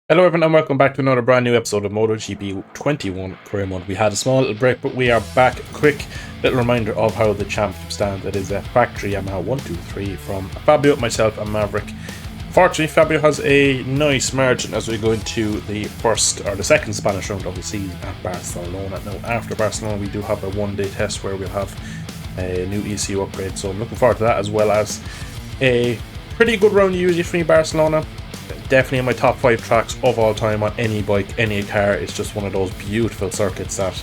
Hello everyone and welcome back to another brand new episode of MotoGP 21 Career Mode. We had a small little break, but we are back. Quick little reminder of how the championship stands. It is a factory Yamaha 1, 2, 3 from Fabio, myself and Maverick. Fortunately, Fabio has a nice margin as we go into the second Spanish round of the season at Barcelona. Now, after Barcelona, we do have a one-day test where we'll have a new ECU upgrade, so I'm looking forward to that, as well as a pretty good round usually for me, Barcelona. Definitely in my top 5 tracks of all time on any bike, any car. It's just one of those beautiful circuits that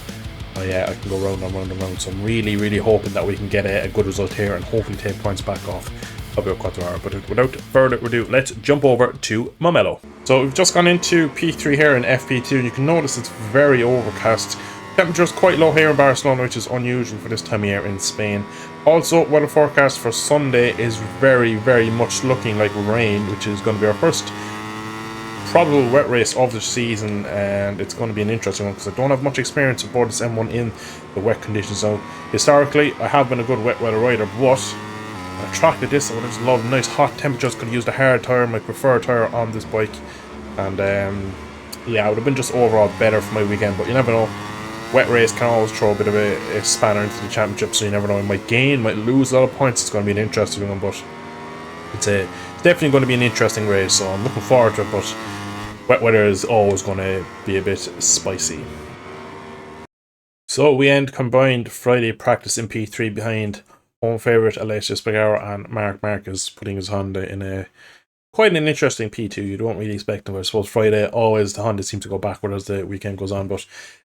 I can go round and round and round. So I'm really hoping that we can get a good result here and hopefully take points back off Fabio Quartararo. But without further ado, let's jump over to Mamelo. So we've just gone into P3 here in FP2 and you can notice it's very overcast. Temperature's quite low here in Barcelona, which is unusual for this time of year in Spain. Also, weather forecast for Sunday is very much looking like rain, which is going to be our first probable wet race of the season, and it's going to be an interesting one because I don't have much experience aboard this M1 in the wet conditions. So historically, I have been a good wet weather rider, but on a track like this, I would just love nice hot temperatures. Could use the hard tyre, my preferred tyre on this bike, and yeah, it would have been just overall better for my weekend. But you never know. Wet race can always throw a bit of a spanner into the championship, so you never know. It might gain, might lose a lot of points. It's going to be an interesting one, but it's definitely going to be an interesting race, so I'm looking forward to it. But wet weather is always going to be a bit spicy. So we end combined Friday practice in P3 behind home favourite Alessio Spargaro and Marc Marquez putting his Honda in a quite an interesting P2. You don't really expect them. I suppose Friday always the Honda seem to go backward as the weekend goes on, but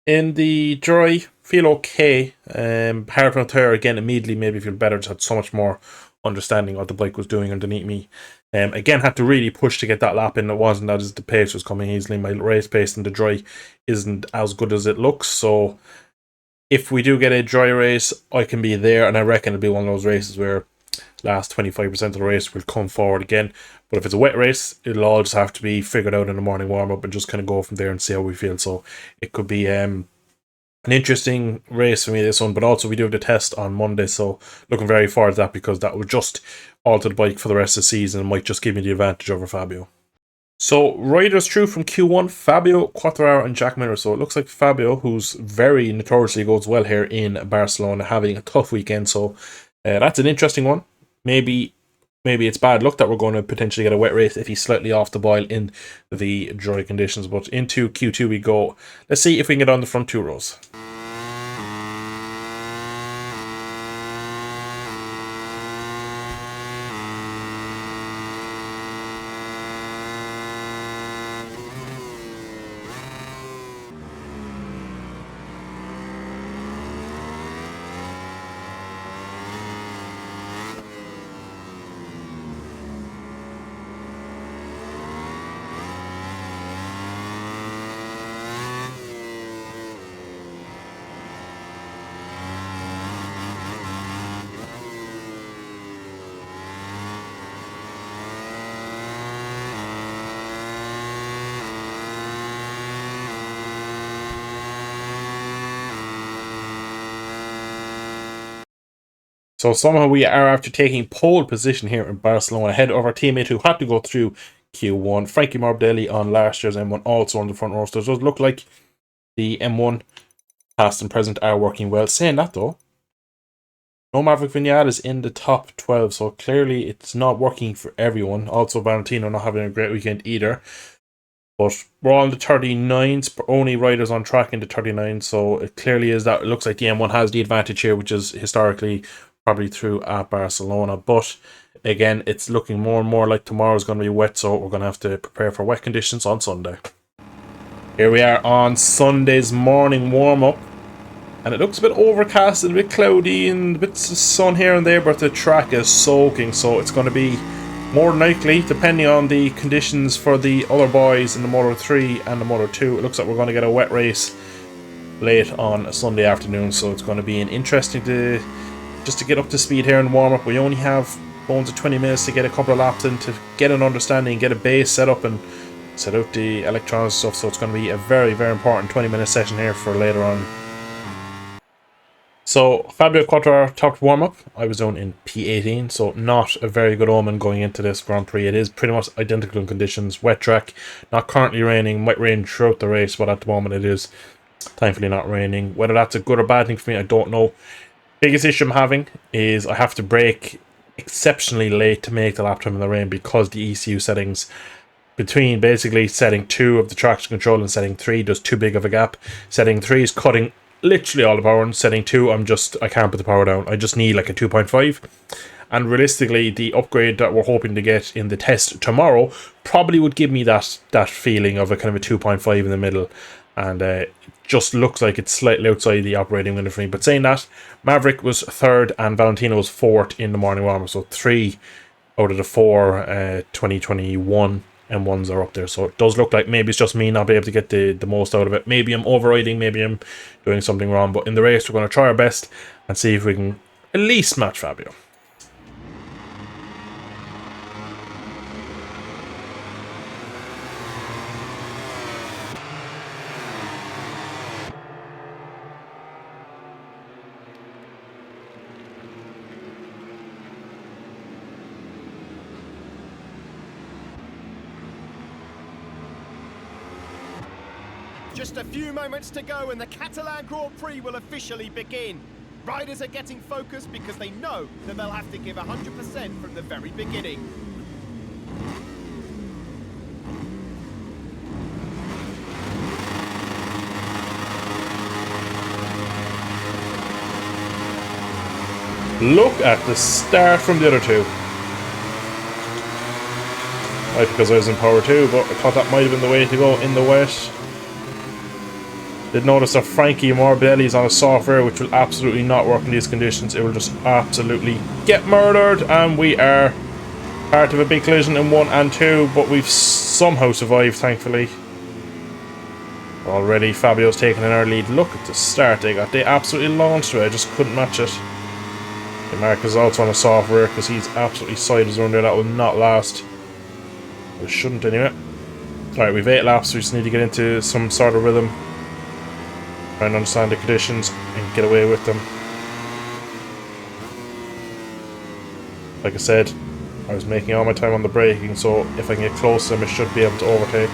in the dry, feel okay. Hard on tire again, immediately maybe feel better. Just had so much more understanding what the bike was doing underneath me. Again, had to really push to get that lap in. It wasn't as the pace was coming easily. My race pace in the dry isn't as good as it looks. So if we do get a dry race, I can be there, and I reckon it'll be one of those races where last 25% of the race will come forward again. But if it's a wet race, it'll all just have to be figured out in the morning warm-up and just kind of go from there and see how we feel. So it could be an interesting race for me, this one. But also we do have the test on Monday, so looking very forward to that because that will just alter the bike for the rest of the season and might just give me the advantage over Fabio. So riders through from Q1, Fabio, Quartararo and Jack Miller. So it looks like Fabio, who's very notoriously goes well here in Barcelona, having a tough weekend. So that's an interesting one. Maybe it's bad luck that we're going to potentially get a wet race if he's slightly off the boil in the dry conditions. But into Q2 we go. Let's see if we can get on the front two rows. So somehow we are after taking pole position here in Barcelona ahead of our teammate who had to go through Q1. Frankie Morbidelli on last year's M1 also on the front row. So it does look like the M1 past and present are working well. Saying that though, no Maverick Vinales in the top 12, so clearly it's not working for everyone. Also Valentino not having a great weekend either. But we're all in the 39s, but only riders on track in the 39s, so it clearly is that it looks like the M1 has the advantage here, which is historically probably through at Barcelona. But again, it's looking more and more like tomorrow's going to be wet, so we're going to have to prepare for wet conditions on Sunday. Here we are on Sunday's morning warm-up, and it looks a bit overcast and a bit cloudy and bits of sun here and there, but the track is soaking, so it's going to be more than likely, depending on the conditions for the other boys in the Moto 3 and the Moto 2, it looks like we're going to get a wet race late on a Sunday afternoon, so it's going to be an interesting just to get up to speed here and warm up. We only have bones of 20 minutes to get a couple of laps in to get an understanding, get a base set up and set out the electronics stuff, so it's going to be a very important 20-minute session here for later on. So Fabio Quartararo topped warm-up. I was down in P18, so not a very good omen going into this Grand Prix. It is pretty much identical conditions, wet track, not currently raining, might rain throughout the race, but at the moment it is thankfully not raining. Whether that's a good or bad thing for me, I don't know. Biggest issue I'm having is I have to brake exceptionally late to make the lap time in the rain because the ECU settings between basically setting 2 of the traction control and setting 3 does too big of a gap. Setting 3 is cutting literally all the power, and setting 2 I can't put the power down. I just need like a 2.5. And realistically, the upgrade that we're hoping to get in the test tomorrow probably would give me that feeling of a kind of a 2.5 in the middle. And it just looks like it's slightly outside the operating window for me. But saying that, Maverick was 3rd and Valentino was 4th in the morning warm-up. So 3 out of the 4 2021 M1s are up there. So it does look like maybe it's just me not being able to get the most out of it. Maybe I'm overriding, maybe I'm doing something wrong. But in the race, we're going to try our best and see if we can at least match Fabio. Just a few moments to go and the Catalan Grand Prix will officially begin. Riders are getting focused because they know that they'll have to give 100% from the very beginning. Look at the start from the other two. Right, because I was in power 2, but I thought that might have been the way to go in the wet. Did notice that Frankie Morbidelli's on a soft rear, which will absolutely not work in these conditions. It will just absolutely get murdered, and we are part of a big collision in 1 and 2, but we've somehow survived, thankfully. Already Fabio's taking an early lead. Look at the start they got. They absolutely launched it. I just couldn't match it. Mark is also on a soft rear because he's absolutely siders around there. That will not last. It shouldn't anyway. Alright, we've 8 laps. We just need to get into some sort of rhythm. Try and understand the conditions and get away with them. Like I said, I was making all my time on the braking, so if I can get close to them, I should be able to overtake.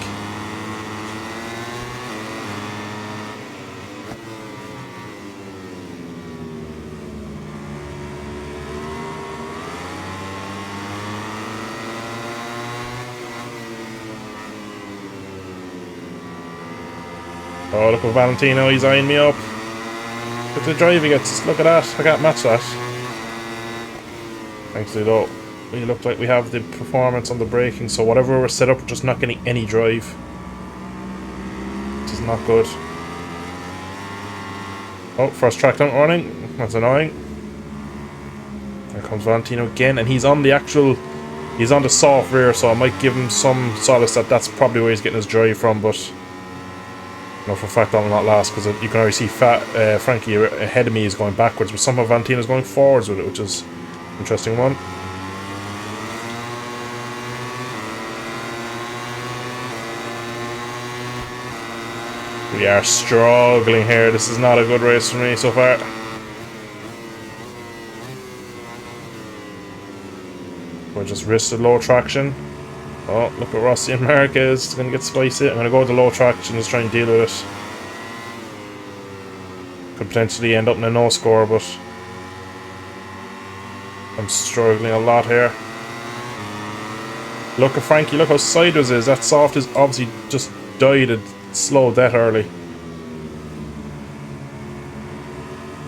Oh, look at Valentino, he's eyeing me up. Look at the drive he gets, look at that, I can't match that. Thankfully though, we look like we have the performance on the braking, so whatever we're set up, we're just not getting any drive. This is not good. Oh, first track down running, that's annoying. There comes Valentino again, and he's on the soft rear, so I might give him some solace that that's probably where he's getting his drive from, but I know for a fact that will not last, because you can already see Frankie ahead of me is going backwards, but somehow Valentino's going forwards with it, which is an interesting one. We are struggling here. This is not a good race for me so far. We're just risked low traction. Oh, look at Rossi and Marquez. It's going to get spicy. I'm going to go with the low traction, just try and deal with it. Could potentially end up in a no score, but I'm struggling a lot here. Look at Frankie, look how sideways it is. That soft is obviously just died and slowed that early.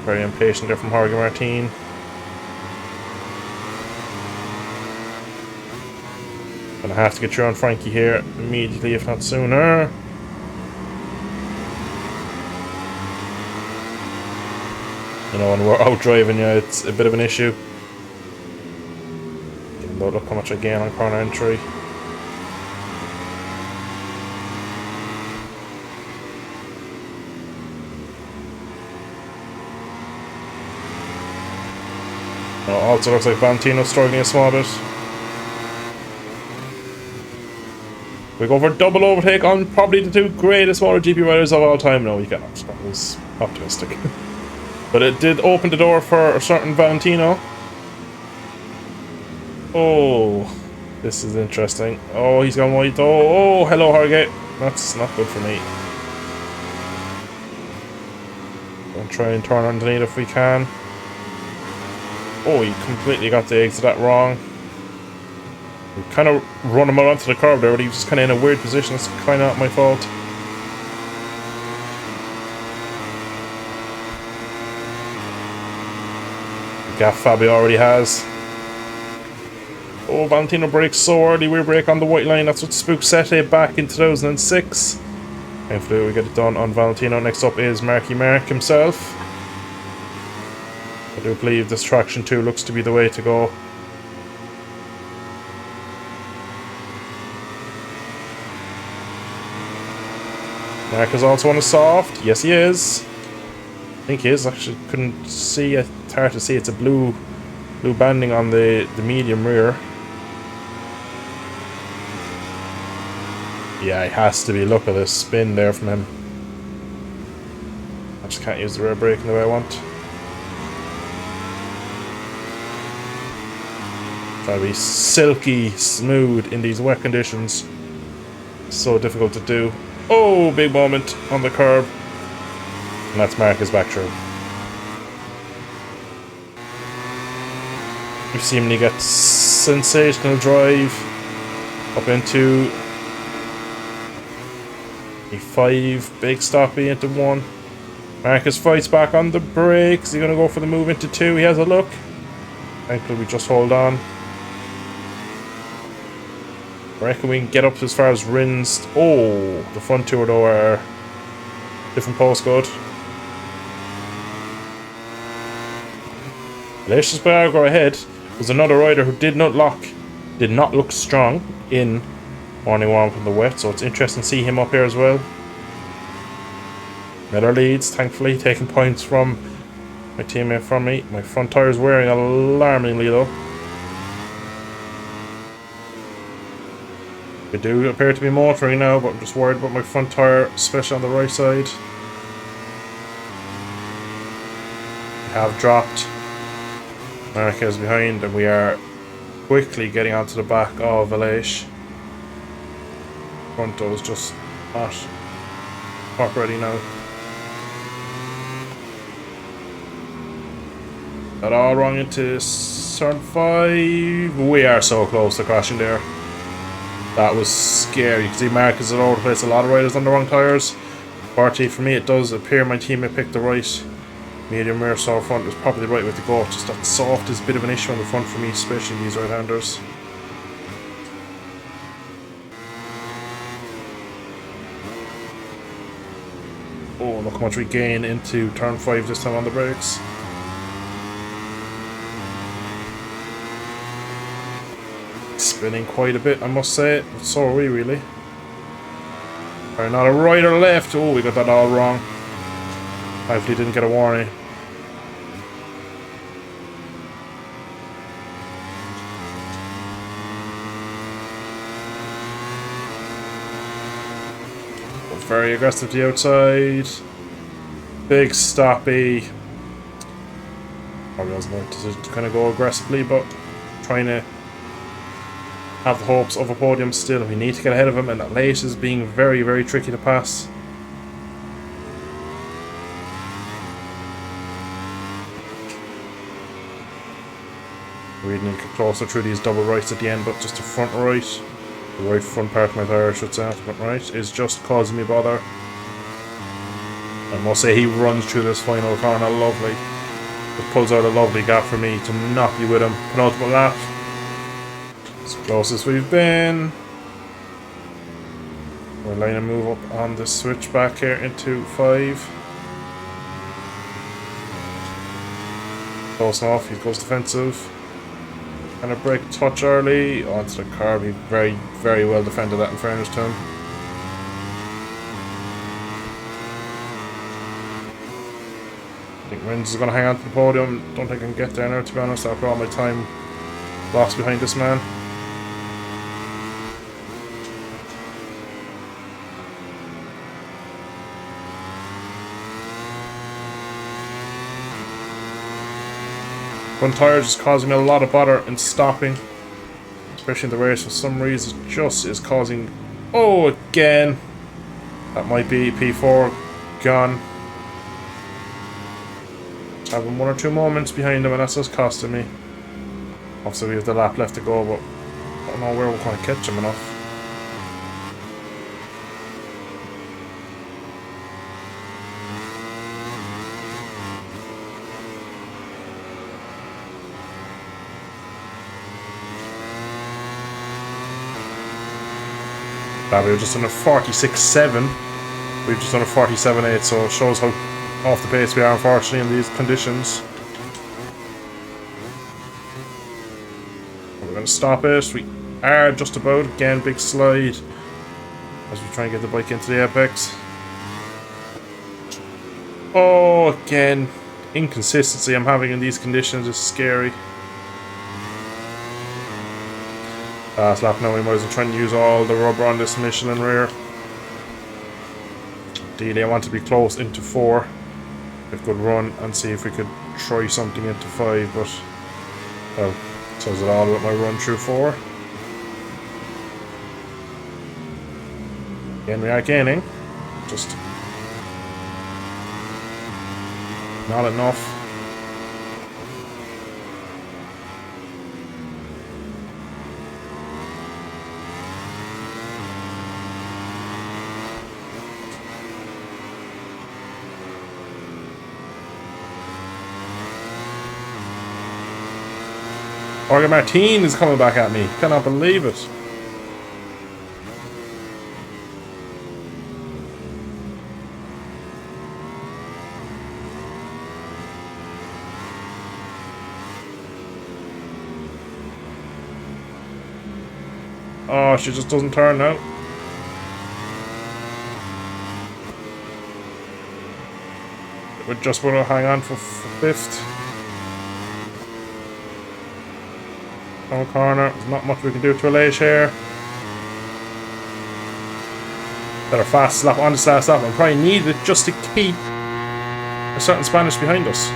Very impatient there from Jorge Martin. Gonna have to get through on Frankie here immediately, if not sooner. You know, when we're out driving you, it's a bit of an issue. Even though look how much I gain on corner entry. Also looks like Valentino's struggling a small bit. We go for a double overtake on probably the 2 greatest MotoGP riders of all time. No, you cannot. That was optimistic. But it did open the door for a certain Valentino. Oh, this is interesting. Oh, he's gone wide. Oh, hello, Hargate. That's not good for me. Gonna try and turn underneath if we can. Oh, he completely got the exit that wrong. We kind of run him out onto the curb there, but he was just kind of in a weird position. It's kind of not my fault. The gap Fabio already has. Oh, Valentino brakes so early. We brake on the white line. That's what spooked Sete back in 2006. Hopefully we get it done on Valentino. Next up is Marky Mark himself. I do believe this traction 2 looks to be the way to go. Mark is also on a soft. Yes, he is. I think he is. Actually, couldn't see. It's hard to see. It's a blue banding on the medium rear. Yeah, it has to be. Look at this spin there from him. I just can't use the rear brake in the way I want. Try to be silky smooth in these wet conditions. So difficult to do. Oh, big moment on the curb. And that's Marcus back through. We've seen him get sensational drive up into a 5, big stoppy into 1. Marcus fights back on the brakes. He's going to go for the move into 2. He has a look. Thankfully, we just hold on. I reckon we can get up as far as Rins. Oh, the front 2 though are different postcode. Aleix Espargaro ahead was another rider who did not look strong in morning warm from the wet, so it's interesting to see him up here as well. Miller leads, thankfully, taking points from my teammate from me. My front tire is wearing alarmingly low. We do appear to be motoring now, but I'm just worried about my front tire, especially on the right side. We have dropped. Marquez behind, and we are quickly getting onto the back of Aleix. Front is just not ready now. Got all wrong into turn 5. We are so close to crashing there. That was scary. You can see Marcus all over the place. A lot of riders on the wrong tyres. Fortunately for me, it does appear my teammate picked the right medium rear, so front was probably the right way to go. Just that soft is a bit of an issue on the front for me, especially these right-handers. Oh, look how much we gain into turn 5 this time on the brakes. Spinning quite a bit, I must say. But so are we, really. Alright, not a right or left. Oh, we got that all wrong. Hopefully didn't get a warning. Very aggressive to the outside. Big stoppy. Probably wasn't going to kind of go aggressively, but trying to have the hopes of a podium still. We need to get ahead of him, and that late is being very, very tricky to pass. We need to get closer through these double rights at the end, but just the front right. The right front part of my tyre, I should say, front right, is just causing me bother. I must say, he runs through this final corner lovely. It pulls out a lovely gap for me to not be with him. Penultimate lap. It's the closest we've been. We're line a move up on the switch back here into 5. Close enough, he goes defensive. And a brake touch early onto the curb. He very, very well defended that, in fairness to him. I think Rins is going to hang on to the podium. Don't think I can get there now, to be honest, after all my time lost behind this man. Front tire is causing me a lot of bother in stopping, especially in the race. For some reason, it just is causing. Oh, again. That might be P4 gone. Having one or two moments behind him, and that's just costing me. Obviously, we have the lap left to go, but I don't know where we're going to catch him enough. We've just done a 46.7. We've just done a 47.8, so it shows how off the pace we are, unfortunately, in these conditions. We're going to stop it. We are just about. Again, big slide as we try and get the bike into the apex. Oh, again, inconsistency I'm having in these conditions is scary. Last lap now, we might as well try and use all the rubber on this Michelin rear. Ideally, I want to be close into 4. If we could run and see if we could try something into 5, but well, says it all about my run through 4. Again, we are gaining, just not enough. Jorge Martin is coming back at me. Cannot believe it. Oh, she just doesn't turn now. We just want to hang on for 5th. On the corner, there's not much we can do to relate here. Got a fast lap on this last lap. I probably need it just to keep a certain Spanish behind us.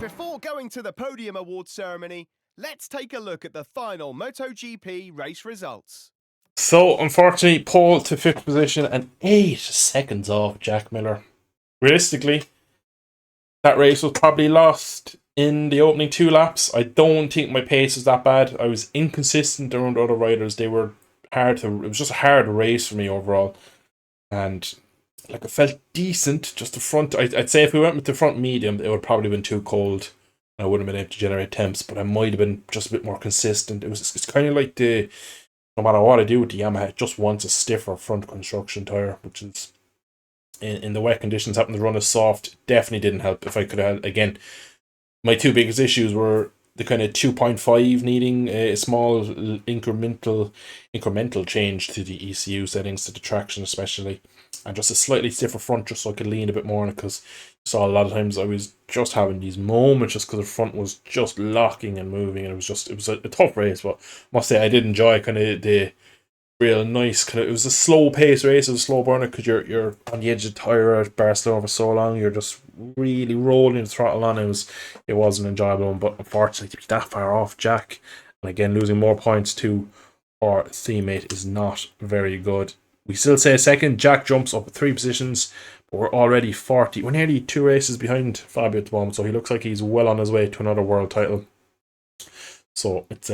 Before going to the podium award ceremony, let's take a look at the final MotoGP race results. So, unfortunately, pole to 5th position and 8 seconds off Jack Miller. Realistically, that race was probably lost in the opening 2 laps. I don't think my pace was that bad. I was inconsistent around other riders. They were hard to. It was just a hard race for me overall, and like, it felt decent. Just the front. I'd say if we went with the front medium, it would probably been too cold. I wouldn't have been able to generate temps, but I might have been just a bit more consistent. It's kind of like no matter what I do with the Yamaha, it just wants a stiffer front construction tire, which is in the wet conditions, having to run a soft definitely didn't help. If I could have, again, my 2 biggest issues were the kind of 2.5 needing a small incremental change to the ECU settings, to the traction especially, and just a slightly stiffer front just so I could lean a bit more on it, because I saw a lot of times I was just having these moments just because the front was just locking and moving, and it was a tough race. But I must say I did enjoy kind of the real nice kind of, it was a slow pace race, it was a slow burner, because you're on the edge of the tire at Barcelona for so long, you're just really rolling the throttle on. It was an enjoyable one, but unfortunately to be that far off Jack, and again losing more points to our teammate, is not very good. We still say 2nd. Jack jumps up 3 positions, but we're already 40. We're nearly 2 races behind Fabio at the moment, so he looks like he's well on his way to another world title. So it's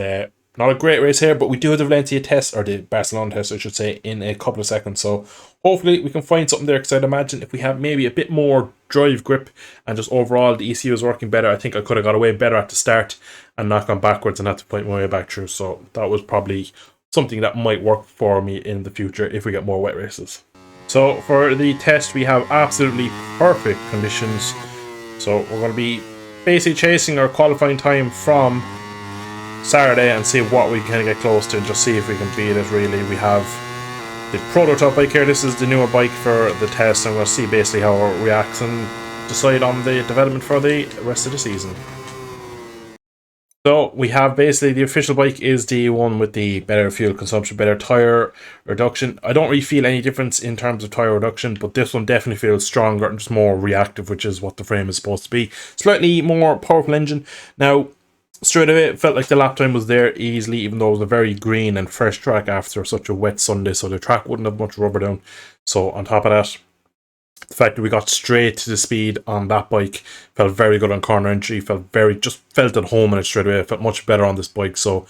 not a great race here, but we do have the Valencia test, or the Barcelona test I should say, in a couple of seconds. So hopefully we can find something there, because I'd imagine if we have maybe a bit more drive grip and just overall the ECU is working better, I think I could have got away better at the start and not gone backwards and had to point my way back through. So that was probably something that might work for me in the future if we get more wet races. So for the test, we have absolutely perfect conditions. So we're going to be basically chasing our qualifying time from Saturday and see what we can get close to, and just see if we can beat it. Really, we have the prototype bike here. This is the newer bike for the test. I'm going to see basically how it reacts and decide on the development for the rest of the season. So we have basically the official bike is the one with the better fuel consumption, better tire reduction. I don't really feel any difference in terms of tire reduction, but this one definitely feels stronger and just more reactive, which is what the frame is supposed to be. Slightly more powerful engine. Now, straight away, it felt like the lap time was there easily, even though it was a very green and fresh track after such a wet Sunday, so the track wouldn't have much rubber down. So on top of that, the fact that we got straight to the speed on that bike felt very good on corner entry, just felt at home in it straight away. It felt much better on this bike. So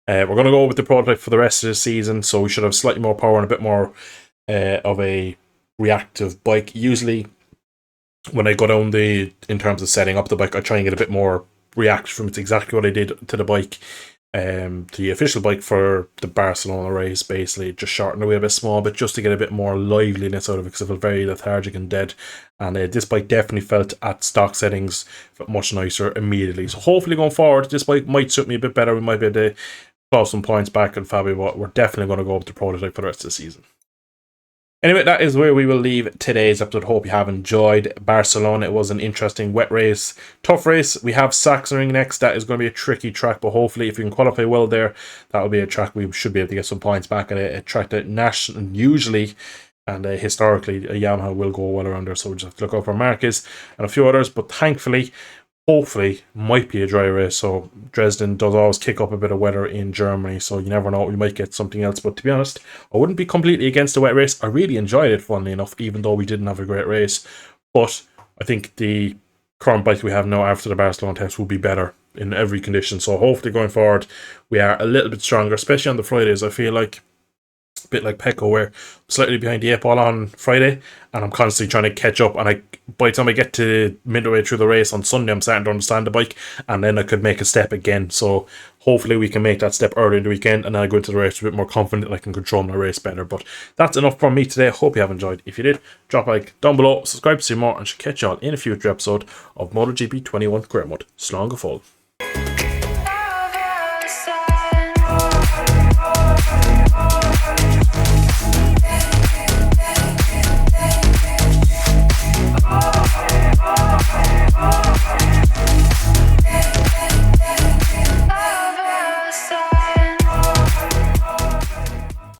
we're going to go with the prototype for the rest of the season. So we should have slightly more power and a bit more of a reactive bike. Usually when I go down in terms of setting up the bike, I try and get a bit more reaction from it. It's exactly what I did to the bike. The official bike for the Barcelona race, basically just shortened away a bit small, but just to get a bit more liveliness out of it, because it felt very lethargic and dead. And this bike definitely felt at stock settings felt much nicer immediately. So hopefully going forward, this bike might suit me a bit better. We might be able to claw some points back on Fabio, but we're definitely going to go with the prototype for the rest of the season. Anyway, that is where we will leave today's episode. Hope you have enjoyed Barcelona. It was an interesting wet race, tough race. We have Sachsenring next. That is going to be a tricky track, but hopefully if we can qualify well there, that will be a track we should be able to get some points back at. A track that usually and historically a Yamaha will go well around there, so we'll just have to look out for Marquez and a few others, but thankfully, hopefully, might be a dry race. So Dresden does always kick up a bit of weather in Germany, so you never know, we might get something else. But to be honest, I wouldn't be completely against a wet race. I really enjoyed it, funnily enough, even though we didn't have a great race. But I think the current bike we have now after the Barcelona test will be better in every condition. So hopefully going forward, we are a little bit stronger, especially on the Fridays. I feel like a bit like Pecco, where I'm slightly behind the 8 ball on Friday and I'm constantly trying to catch up, and by the time I get to midway through the race on Sunday, I'm starting to understand the bike, and then I could make a step again. So hopefully we can make that step early in the weekend, and then I go into the race a bit more confident and I can control my race better. But that's enough from me today. Hope you have enjoyed. If you did, drop a like down below, subscribe to see more, and should catch y'all in a future episode of MotoGP 21 Career Mode. Slán go fóill.